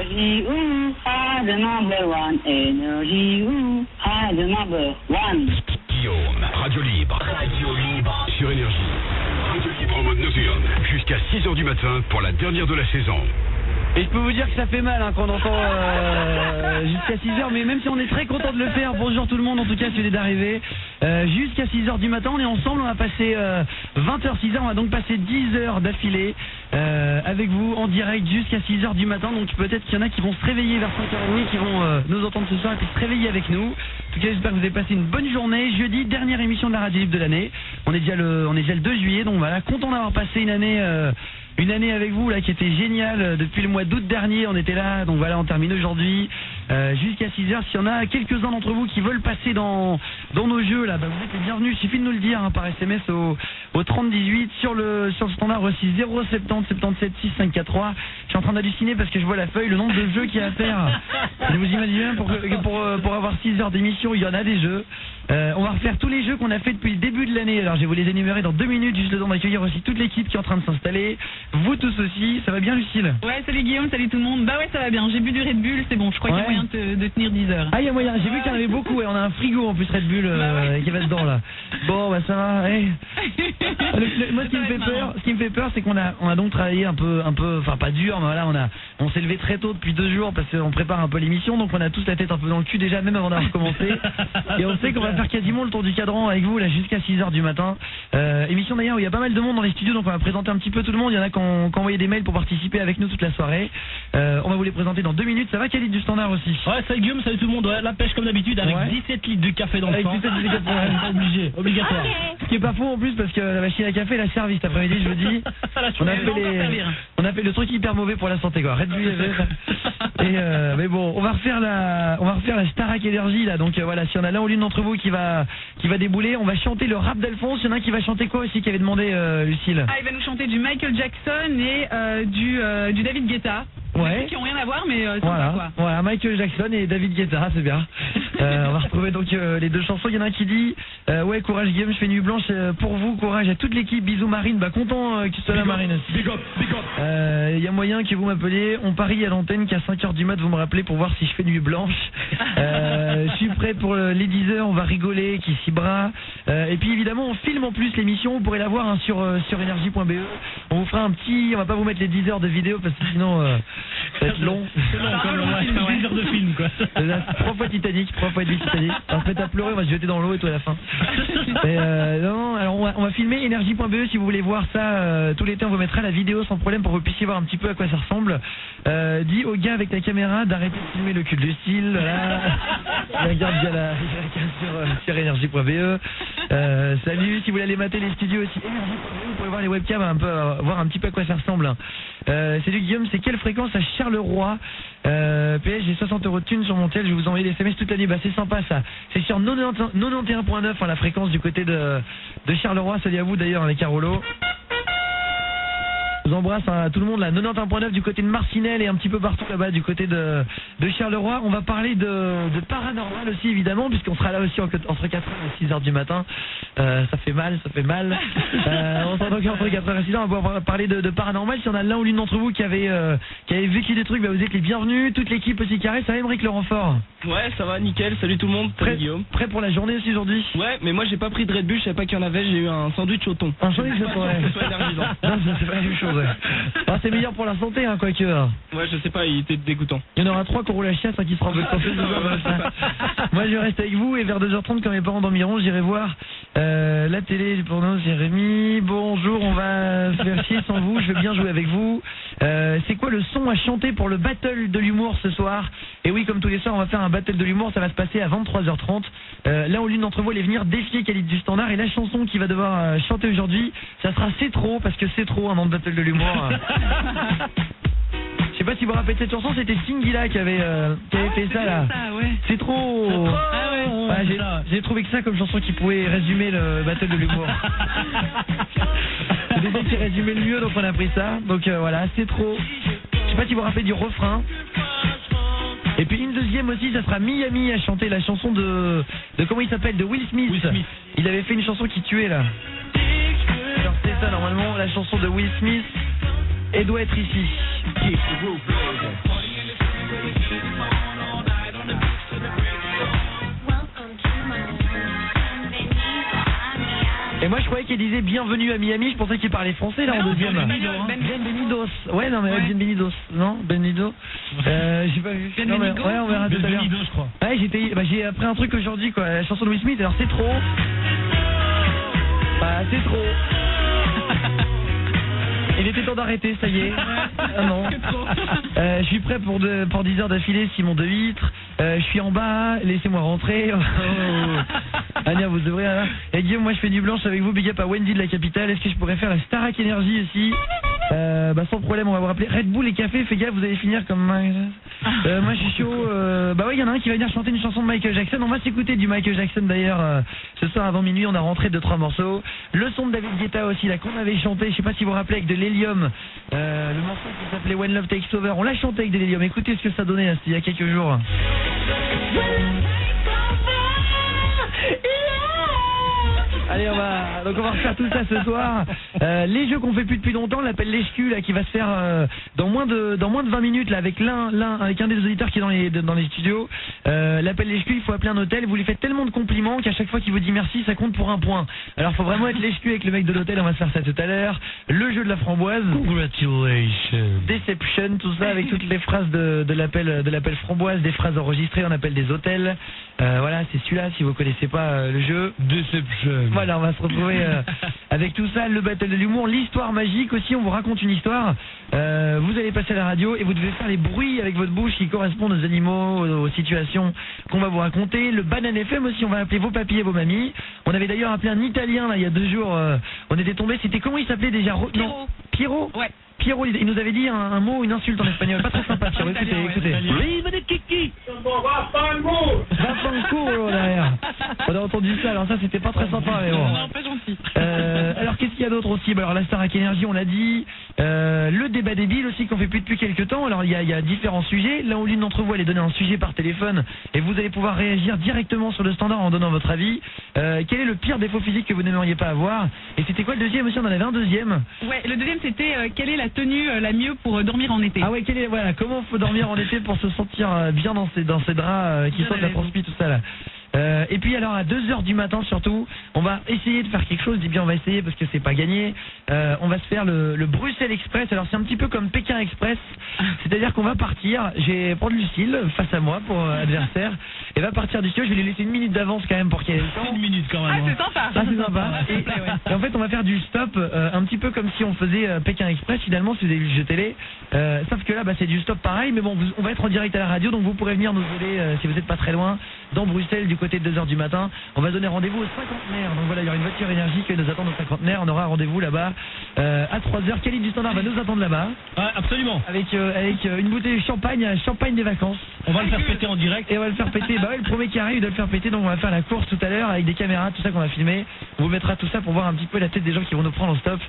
Energy, ooh, are the number one. Energy, ooh, are the number one. Guillaume, Radio Libre sur Énergie. Radio Libre en mode nocturne jusqu'à 6h du matin pour la dernière de la saison. Et je peux vous dire que ça fait mal quand on entend jusqu'à 6h, mais même si on est très content de le faire, bonjour tout le monde, en tout cas celui d'arriver, jusqu'à 6h du matin, on est ensemble, on va passer 20h, 6h, on va donc passer 10 heures d'affilée avec vous en direct jusqu'à 6h du matin, donc peut-être qu'il y en a qui vont se réveiller vers 5h30, qui vont nous entendre ce soir et puis se réveiller avec nous. En tout cas, j'espère que vous avez passé une bonne journée. Jeudi, dernière émission de la Radio Libre de l'année. On est déjà le 2 juillet, donc voilà, content d'avoir passé une année avec vous là qui était géniale. Depuis le mois d'août dernier, on était là, donc voilà, on termine aujourd'hui jusqu'à 6h. S'il y en a quelques-uns d'entre vous qui veulent passer dans nos jeux là, bah, vous êtes les bienvenus. Il suffit de nous le dire par SMS au 3018 sur le standard aussi 070 77 6 543. Je suis en train d'halluciner parce que je vois la feuille, le nombre de jeux qu'il y a à faire. Et vous imaginez pour avoir 6 heures d'émission, il y en a des jeux. On va refaire tous les jeux qu'on a fait depuis le début de l'année. Alors je vais vous les énumérer dans 2 minutes, juste le temps d'accueillir aussi toute l'équipe qui est en train de s'installer. Vous tous aussi, ça va bien Lucille? Ouais, salut Guillaume, salut tout le monde. Bah ouais, ça va bien, j'ai bu du Red Bull, c'est bon, je crois qu'il y a moyen de tenir 10 heures. Ah, il y a moyen, j'ai vu qu'il y en avait beaucoup, ouais. On a un frigo en plus Red Bull qui va dedans là. Bon, bah ça va, hey. Moi ce qui me fait peur, c'est qu'on a donc travaillé un peu, enfin pas dur, mais voilà, on s'est levé très tôt depuis 2 jours parce qu'on prépare un peu l'émission, donc on a tous la tête un peu dans le cul déjà, même avant d'avoir commencé. Et on sait qu'on va faire quasiment le tour du cadran avec vous là jusqu'à 6h du matin. Émission d'ailleurs où il y a pas mal de monde dans les studios, donc on va présenter un petit peu tout le monde. Il y en a qui ont envoyé des mails pour participer avec nous toute la soirée. On va vous les présenter dans 2 minutes. Ça va, Khalid du Standard aussi? Ouais, salut Guillaume, salut tout le monde. Ouais, la pêche comme d'habitude avec 17 litres de café dans le sang. 17 litres de café, obligatoire. Ce qui est pas faux en plus parce que la machine à café elle a servi cet après-midi, je vous dis. On a fait le truc hyper mauvais pour la santé quoi. Red Bull. Mais bon, on va refaire la Starac Energy là. Donc voilà, si on a l'un ou l'une d'entre vous qui va débouler, on va chanter le rap d'Alphonse. Il y en a un qui va chanter quoi aussi, qui avait demandé Lucille? Ah, il va nous chanter du Michael Jackson et du David Guetta. Ouais. Qui n'ont rien à voir, mais sympa quoi. Voilà, Michael Jackson et David Guetta, c'est bien. On va retrouver donc les 2 chansons. Il y en a un qui dit ouais, courage Guillaume, je fais nuit blanche pour vous, courage à toute l'équipe, bisous Marine. Bah content que tu sois là Marine aussi. Big up. Il y a moyen que vous m'appeliez, on parie à l'antenne qu'à 5h du mat vous me rappelez pour voir si je fais nuit blanche. Je suis prêt pour les 10h, on va rigoler, qui s'y bras. Et puis évidemment on filme en plus l'émission, vous pourrez la voir sur energie.be. On vous fera on va pas vous mettre les 10 heures de vidéo parce que sinon ça va être long. C'est long comme le 10 heures de film quoi. 3 fois Titanic. Alors peut-être à pleurer, on va se jeter dans l'eau et tout à la fin. Non, alors on va filmer energie.be si vous voulez voir ça tout l'été, on vous mettra la vidéo sans problème pour que vous puissiez voir un petit peu à quoi ça ressemble. Dis au gars avec la caméra d'arrêter de filmer le cul de Lucille. Voilà. Regarde bien sur energie.be. Salut, si vous voulez aller mater les studios aussi, energie.be, vous pouvez voir les webcams, voir un petit peu à quoi ça ressemble. Salut Guillaume, c'est quelle fréquence à Charleroi? PS, j'ai 60 € de thunes sur mon tel, je vais vous envoyer des SMS toute l'année. Bah c'est sympa ça. C'est sur 91.9 la fréquence du côté de Charleroi. Salut à vous d'ailleurs les Carolos. Je vous embrasse tout le monde là, 91.9 du côté de Marcinelle et un petit peu partout là-bas du côté de Charleroi. On va parler de paranormal aussi évidemment, puisqu'on sera là aussi entre 4h et 6h du matin. Ça fait mal. On sera donc entre 4h et 6h, on va pouvoir parler de paranormal. Si on a l'un ou l'une d'entre vous qui avait vécu des trucs, bah vous êtes les bienvenus. Toute l'équipe aussi carré. Ça va Émeric le renfort? Ouais, ça va, nickel. Salut tout le monde. Salut Guillaume. Prêt pour la journée aussi aujourd'hui? Ouais, mais moi j'ai pas pris de Red Bull, je savais pas qu'il y en avait, j'ai eu un sandwich au thon. Un sandwich au thon, ouais. Non, c'est pas la même chose. Ah, c'est meilleur pour la santé, hein, quoique. Ouais, je sais pas, il était dégoûtant. Il y en aura 3 qui auront la chiasse, qui sera en santé. Moi, je reste avec vous et vers 2h30, quand mes parents dormiront, j'irai voir la télé pour nous, Jérémy. Bonjour, on va se faire chier sans vous, je vais bien jouer avec vous. C'est quoi le son à chanter pour le battle de l'humour ce soir? Et oui, comme tous les soirs, on va faire un battle de l'humour, ça va se passer à 23h30. Là où l'une d'entre vous allait venir défier Khalid du Standard, et la chanson qu'il va devoir chanter aujourd'hui, ça sera C'est trop, parce que c'est trop un nom de battle de l'humour. Je sais pas si vous vous rappelez de cette chanson, c'était Stingila qui avait fait ça là. C'est trop. Ah ouais. J'ai trouvé que ça comme chanson qui pouvait résumer le battle de l'humour. C'est des qui résumait le mieux, donc on a pris ça. Donc voilà, c'est trop. Je sais pas si vous vous rappelez du refrain. Et puis une deuxième aussi, ça sera Miami à chanter la chanson de comment il s'appelle, de Will Smith. Il avait fait une chanson qui tuait là. Alors c'est ça normalement, la chanson de Will Smith. Et doit être ici. qu'elle disait bienvenue à Miami. Je pensais qu'il parlait français là en deuxième. Bienvenidos. Ouais, non mais Bienvenidos. Non, Benvenido. J'ai pas vu. Non, mais, ouais, on verra tout à l'heure. Je crois. Ouais, j'ai appris un truc aujourd'hui quoi. La chanson de Will Smith. Alors c'est trop. Bah c'est trop. Il était temps d'arrêter, ça y est. Ah non. Je suis prêt pour 10 heures d'affilée, Simon de Huître. Je suis en bas, laissez-moi rentrer. Ania, vous devrez. Et Guillaume, moi je fais du blanche avec vous. Big up à Wendy de la capitale. Est-ce que je pourrais faire la Starac Energy aussi? Sans problème, on va vous rappeler. Red Bull et café, fais gaffe, vous allez finir comme moi je suis chaud. Bah ouais, il y en a un qui va venir chanter une chanson de Michael Jackson. On va s'écouter du Michael Jackson d'ailleurs. Ce soir avant minuit, on a rentré 2-3 morceaux. Le son de David Guetta aussi, là qu'on avait chanté. Je sais pas si vous vous rappelez avec de l'hélium. Le morceau qui s'appelait When Love Takes Over. On l'a chanté avec de l'hélium. Écoutez ce que ça donnait, c'était il y a quelques jours. Allez, on va refaire tout ça ce soir. Les jeux qu'on fait plus depuis longtemps, on l'appelle l'ESQ là, qui va se faire dans moins de 20 minutes là, avec avec un des auditeurs qui est dans les studios. L'appel l'ESQ, il faut appeler un hôtel. Vous lui faites tellement de compliments qu'à chaque fois qu'il vous dit merci, ça compte pour un point. Alors, faut vraiment être l'ESQ avec le mec de l'hôtel. On va se faire ça tout à l'heure. Le jeu de la framboise. Congratulations. Deception, tout ça avec toutes les phrases de l'appel framboise, des phrases enregistrées. On appelle des hôtels. Voilà, c'est celui-là. Si vous connaissez pas le jeu. Deception. Voilà, on va se retrouver avec tout ça, le battle de l'humour, l'histoire magique aussi, on vous raconte une histoire, vous allez passer à la radio et vous devez faire les bruits avec votre bouche qui correspondent aux animaux, aux situations qu'on va vous raconter. Le Banane FM aussi, on va appeler vos papis et vos mamies. On avait d'ailleurs appelé un Italien là il y a 2 jours, on était tombé, c'était comment il s'appelait déjà? Pierrot. Pierrot. Ouais. Pierrot, il nous avait dit un mot, une insulte en espagnol, pas très sympa Pierrot, écoutez. Rive de Kiki. Vafanculo derrière. On a entendu ça, alors ça c'était pas très sympa mais bon. Non, pas gentil. Alors qu'est-ce qu'il y a d'autre aussi? Alors la Starac Energy on l'a dit, le débat débile aussi qu'on fait plus depuis quelques temps. Alors il y a différents sujets. Là où l'une d'entre vous allait donner un sujet par téléphone et vous allez pouvoir réagir directement sur le standard en donnant votre avis. Quel est le pire défaut physique que vous n'aimeriez pas avoir? Et c'était quoi le deuxième aussi? On en avait un deuxième. Ouais, le deuxième c'était quelle est la tenue la mieux pour dormir en été? Ah ouais, voilà, comment faut dormir en été pour se sentir bien dans ces draps qui sortent de la transpi, tout ça là. Et puis alors à 2h du matin surtout, on va essayer de faire quelque chose. Je dis bien on va essayer parce que c'est pas gagné. On va se faire le Bruxelles Express. Alors c'est un petit peu comme Pékin Express, c'est-à-dire qu'on va partir. J'ai prendre Lucille face à moi pour adversaire et va partir du studio. Je vais lui laisser 1 minute d'avance quand même pour qu'il ait le temps. 1 minute quand même. Ah c'est sympa. Ah c'est sympa. Et en fait on va faire du stop un petit peu comme si on faisait Pékin Express finalement si vous avez vu le jeu télé. Sauf que là c'est du stop pareil, mais bon on va être en direct à la radio donc vous pourrez venir nous aider si vous n'êtes pas très loin dans Bruxelles du côté de 2h du matin. On va donner rendez-vous aux cinquantenaires. Donc voilà, il y aura une voiture énergie qui nous attend aux cinquantenaires. On aura rendez-vous là-bas à 3h. Khalid du Standard va nous attendre là-bas. Ouais, absolument. Avec une bouteille de champagne des vacances. On va le faire péter en direct. Et on va le faire péter. Bah ouais, le premier qui arrive, il doit le faire péter. Donc on va faire la course tout à l'heure avec des caméras, tout ça qu'on va filmer. On vous mettra tout ça pour voir un petit peu la tête des gens qui vont nous prendre en stop.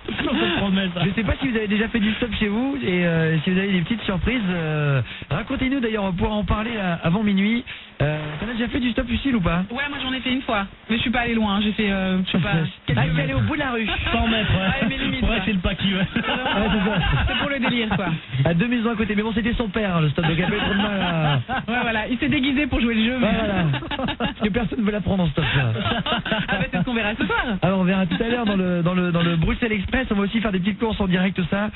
Je sais pas si vous avez déjà fait du stop chez vous et si vous avez des petites surprises. Racontez-nous d'ailleurs, on pourra en parler avant minuit. T'en as déjà fait du stop Lucille ou pas? Ouais, moi j'en ai fait une fois, mais je suis pas allé loin. J'ai fait, je sais pas. Ah, tu es allé au bout de la rue. 100 mètres. Ouais, mes limites. Ouais, c'est le paquis. Ouais. C'est ça. C'est pour le délire quoi. À 2 maisons à côté, mais bon c'était son père le stop, donc il y a pas eu trop de mal à... Ouais voilà, il s'est déguisé pour jouer le jeu. Mais... Ouais, voilà. Parce que personne ne veut la prendre en stop là. Ah bah c'est ce qu'on verra ce soir. Alors on verra tout à l'heure dans le Bruxelles Express. On va aussi faire des petites courses en direct tout ça.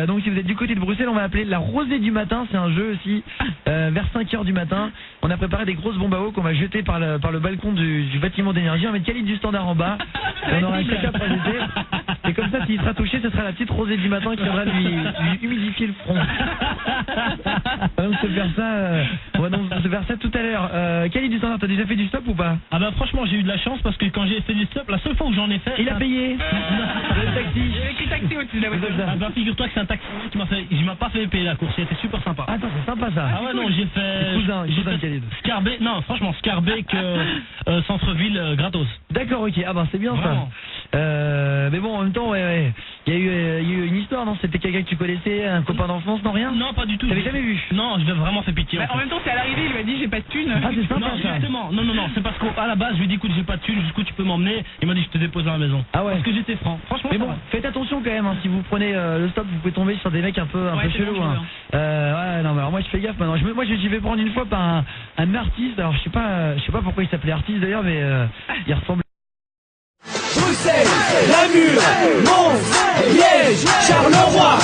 Donc si vous êtes du côté de Bruxelles, on va appeler la Rosée du matin. C'est un jeu aussi vers 5h du matin. On a préparé des grosses bombes à eau qu'on va jeter par le balcon du bâtiment d'énergie. On va mettre Khalid du Standard en bas. On aura chacun pour jeter. Et comme ça, s'il sera touché, ce sera la petite Rosée du matin qui viendra lui humidifier le front. On va donc se faire ça tout à l'heure. Khalid du Standard, t'as déjà fait du stop ou pas? Ah bah franchement j'ai eu de la chance parce que quand j'ai fait du stop, la seule fois où j'en ai fait... Il a payé. Le taxi. Il y avait écrit taxi au-dessus de la voiture. Ah bah figure-toi que c'est un taxi qui m'a pas fait payer la course, c'était super sympa. Attends, c'est sympa ça. Ah ouais non, j'ai fait... Cousin de Khalid. Scarbeck, non franchement Scarbeck centre-ville gratos. D'accord, ok, ah bah c'est bien vraiment. Ça. Mais bon en même temps ouais. Il y a eu une histoire, non? C'était quelqu'un que tu connaissais, un copain d'enfance, non rien? Non pas du tout. T'avais jamais vu? Non, je lui ai vraiment fait pitié. Bah, en même temps c'est à l'arrivée, il lui a dit j'ai pas de thune. Ah c'est sympa Non ça. justement, non, c'est parce qu'à la base je lui ai dit écoute j'ai pas de thune, jusqu'où tu peux m'emmener. Il m'a dit je te dépose à la maison. Ah ouais. Parce que j'étais franc. Franchement. Mais ça bon, va. faites attention quand même, hein. Si vous prenez le stop, vous pouvez tomber sur des mecs un peu c'est chelous. dangereux, Hein. Ouais, non, mais alors moi je fais gaffe maintenant. Moi j'y vais prendre une fois par un artiste. Alors je sais pas pourquoi il s'appelait artiste d'ailleurs, mais il ressemble. Namur, Mons, Liège, Charleroi,